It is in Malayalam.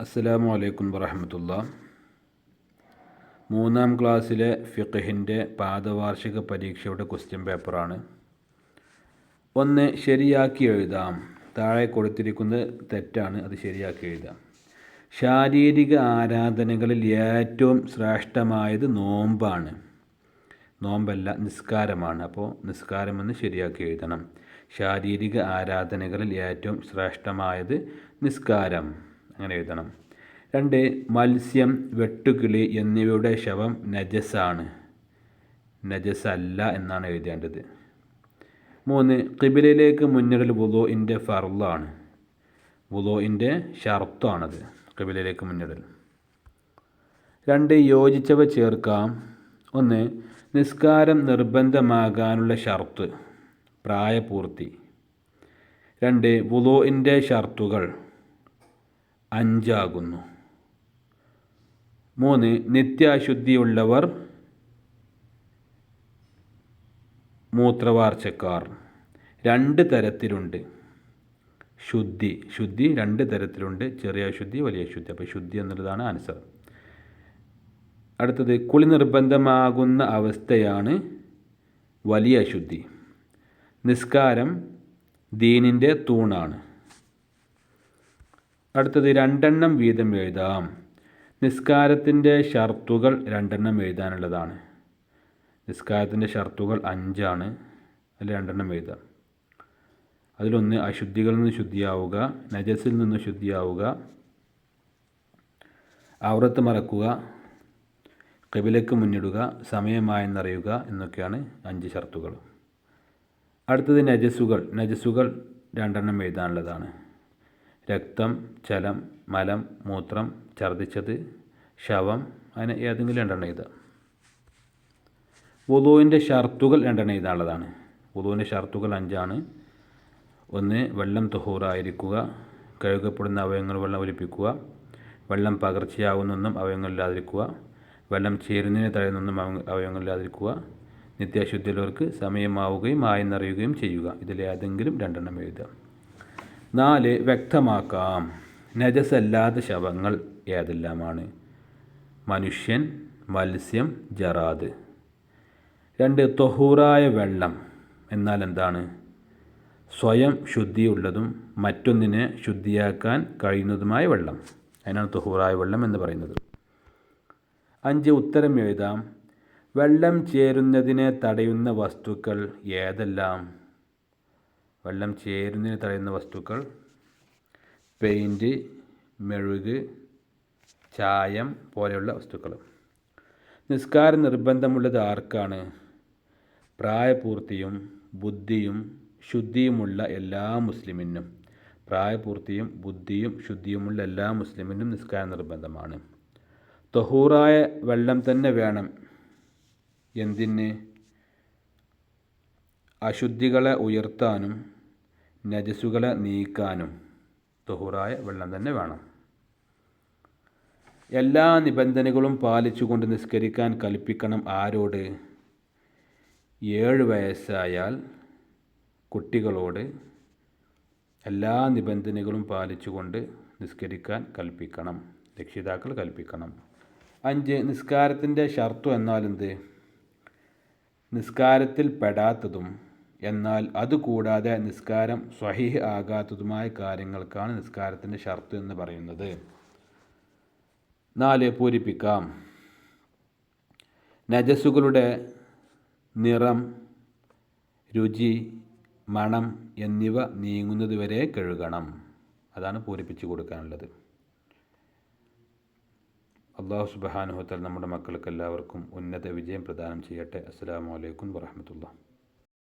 അസ്സലാമു അലൈക്കും വറഹ്മത്തുള്ളാഹി. മൂന്നാം ക്ലാസ്സിലെ ഫിഖ്ഹിൻ്റെ പാദവാർഷിക പരീക്ഷയുടെ ക്വസ്റ്റ്യൻ പേപ്പറാണ്. ഒന്ന് ശരിയാക്കി എഴുതാം. താഴെ കൊടുത്തിരിക്കുന്നത് തെറ്റാണ്, അത് ശരിയാക്കി എഴുതാം. ശാരീരിക ആരാധനകളിൽ ഏറ്റവും ശ്രേഷ്ഠമായത് നോമ്പാണ്. നോമ്പല്ല, നിസ്കാരമാണ്. അപ്പോൾ നിസ്കാരമെന്ന് ശരിയാക്കി എഴുതണം. ശാരീരിക ആരാധനകളിൽ ഏറ്റവും ശ്രേഷ്ഠമായത് നിസ്കാരം, അങ്ങനെ എഴുതണം. 2. മത്സ്യം, വെട്ടുകിളി എന്നിവയുടെ ശവം നജസാണ്, നജസല്ല എന്നാണ് എഴുതേണ്ടത്. 3. ഖിബിലയിലേക്ക് മുന്നിടൽ വുളൂഇൻ്റെ ഫർളാണ്, വുളൂഇൻ്റെ ഷർത്താണത്, ഖിബിലയിലേക്ക് മുന്നിടൽ. 2. യോജിച്ചവ ചേർക്കാം. 1. നിസ്കാരം നിർബന്ധമാകാനുള്ള ഷർത്ത്, പ്രായപൂർത്തി. 2. വുളൂഇൻ്റെ ഷർത്തുകൾ 5 ആകുന്നു. 3. നിത്യാശുദ്ധിയുള്ളവർ, മൂത്രവാർച്ചക്കാർ. 2 തരത്തിലുണ്ട് ശുദ്ധി, 2 തരത്തിലുണ്ട്, ചെറിയ അശുദ്ധി, വലിയ അശുദ്ധി. അപ്പോൾ ശുദ്ധി എന്നുള്ളതാണ് ആൻസർ. അടുത്തത് കുളി നിർബന്ധമാകുന്ന അവസ്ഥയാണ് വലിയ അശുദ്ധി. നിസ്കാരം ദീനിൻ്റെ തൂണാണ്. അടുത്തത് 2 വീതം എഴുതാം. നിസ്കാരത്തിൻ്റെ ഷർത്തുകൾ 2 എഴുതാനുള്ളതാണ്. നിസ്കാരത്തിൻ്റെ ഷർത്തുകൾ 5 ആണ്, അതിൽ 2 എഴുതാം. അതിലൊന്ന് അശുദ്ധികളിൽ നിന്ന് ശുദ്ധിയാവുക, നജസിൽ നിന്ന് ശുദ്ധിയാവുക, ഔറത്ത് മറക്കുക, ഖിബിലയ്ക്ക് മുന്നിടുക, സമയമായെന്നറിയുക എന്നൊക്കെയാണ് 5 ഷർത്തുകൾ. അടുത്തത് നജസുകൾ 2 എഴുതാനുള്ളതാണ്. രക്തം, ചലം, മലം, മൂത്രം, ഛർദ്ദിച്ചത്, ശവം, അതിന് ഏതെങ്കിലും 2 എഴുതാം. വുളൂഇൻ്റെ ഷർത്തുകൾ 2 എഴുതാനുള്ളതാണ്. വുളൂഇൻ്റെ ഷർത്തുകൾ 5 ആണ്. 1. വെള്ളം തുഹൂറായിരിക്കുക, കഴുകപ്പെടുന്ന അവയവങ്ങൾ വെള്ളം ഒലിപ്പിക്കുക, വെള്ളം പകർച്ചയാവുന്നൊന്നും അവയവങ്ങളില്ലാതിരിക്കുക, വെള്ളം ചേരുന്നതിന് തടയുന്നൊന്നും അവയവങ്ങളില്ലാതിരിക്കുക, നിത്യാശുദ്ധിയുള്ളവർക്ക് സമയമാവുകയും ആയെന്നറിയുകയും ചെയ്യുക. ഇതിലേതെങ്കിലും 2 എഴുതാം. 4. വ്യക്തമാക്കാം. നജസല്ലാത്ത ശവങ്ങൾ ഏതെല്ലാമാണ്? മനുഷ്യൻ, മത്സ്യം, ജറാദ്. 2. തൊഹൂറായ വെള്ളം എന്നാൽ എന്താണ്? സ്വയം ശുദ്ധിയുള്ളതും മറ്റൊന്നിനെ ശുദ്ധിയാക്കാൻ കഴിയുന്നതുമായ വെള്ളം, അതിനാണ് തൊഹൂറായ വെള്ളം എന്ന് പറയുന്നത്. 5. ഉത്തരം എഴുതാം. വെള്ളം ചേരുന്നതിനെ തടയുന്ന വസ്തുക്കൾ ഏതെല്ലാം? വെള്ളം ചേരുന്നതിന് തടയുന്ന വസ്തുക്കൾ പെയിൻറ്റ്, മെഴുക്, ചായം പോലെയുള്ള വസ്തുക്കൾ. നിസ്കാരം നിർബന്ധമുള്ളത് ആർക്കാണ്? പ്രായപൂർത്തിയും ബുദ്ധിയും ശുദ്ധിയുമുള്ള എല്ലാ മുസ്ലിമിനും. പ്രായപൂർത്തിയും ബുദ്ധിയും ശുദ്ധിയുമുള്ള എല്ലാ മുസ്ലിമിനും നിസ്കാരം നിർബന്ധമാണ്. തൊഹൂറായ വെള്ളം തന്നെ വേണം. എന്തിന്? അശുദ്ധികളെ ഉയർത്താനും നജസുകളെ നീക്കാനും തൊഹൂറായ വെള്ളം തന്നെ വേണം. എല്ലാ നിബന്ധനകളും പാലിച്ചുകൊണ്ട് നിസ്കരിക്കാൻ കൽപ്പിക്കണം. ആരോട്? 7 വയസ്സായാൽ കുട്ടികളോട് എല്ലാ നിബന്ധനകളും പാലിച്ചുകൊണ്ട് നിസ്കരിക്കാൻ കൽപ്പിക്കണം, രക്ഷിതാക്കൾ കൽപ്പിക്കണം. 5. നിസ്കാരത്തിൻ്റെ ഷർത്തു എന്നാൽ എന്ത്? നിസ്കാരത്തിൽ പെടാത്തതും എന്നാൽ അതുകൂടാതെ നിസ്കാരം സ്വഹീഹ് ആകാത്തതുമായ കാര്യങ്ങൾക്കാണ് നിസ്കാരത്തിൻ്റെ ഷർത്ത് എന്ന് പറയുന്നത്. 4. പൂരിപ്പിക്കാം. നജസുകളുടെ നിറം, രുചി, മണം എന്നിവ നീങ്ങുന്നതുവരെ കഴുകണം. അതാണ് പൂരിപ്പിച്ച് കൊടുക്കാനുള്ളത്. അല്ലാഹു സുബ്ഹാനഹു വ തആല നമ്മുടെ മക്കൾക്ക് എല്ലാവർക്കും ഉന്നത വിജയം പ്രദാനം ചെയ്യട്ടെ. അസ്സലാമു അലൈക്കും വറഹ്മത്തുള്ളാഹി.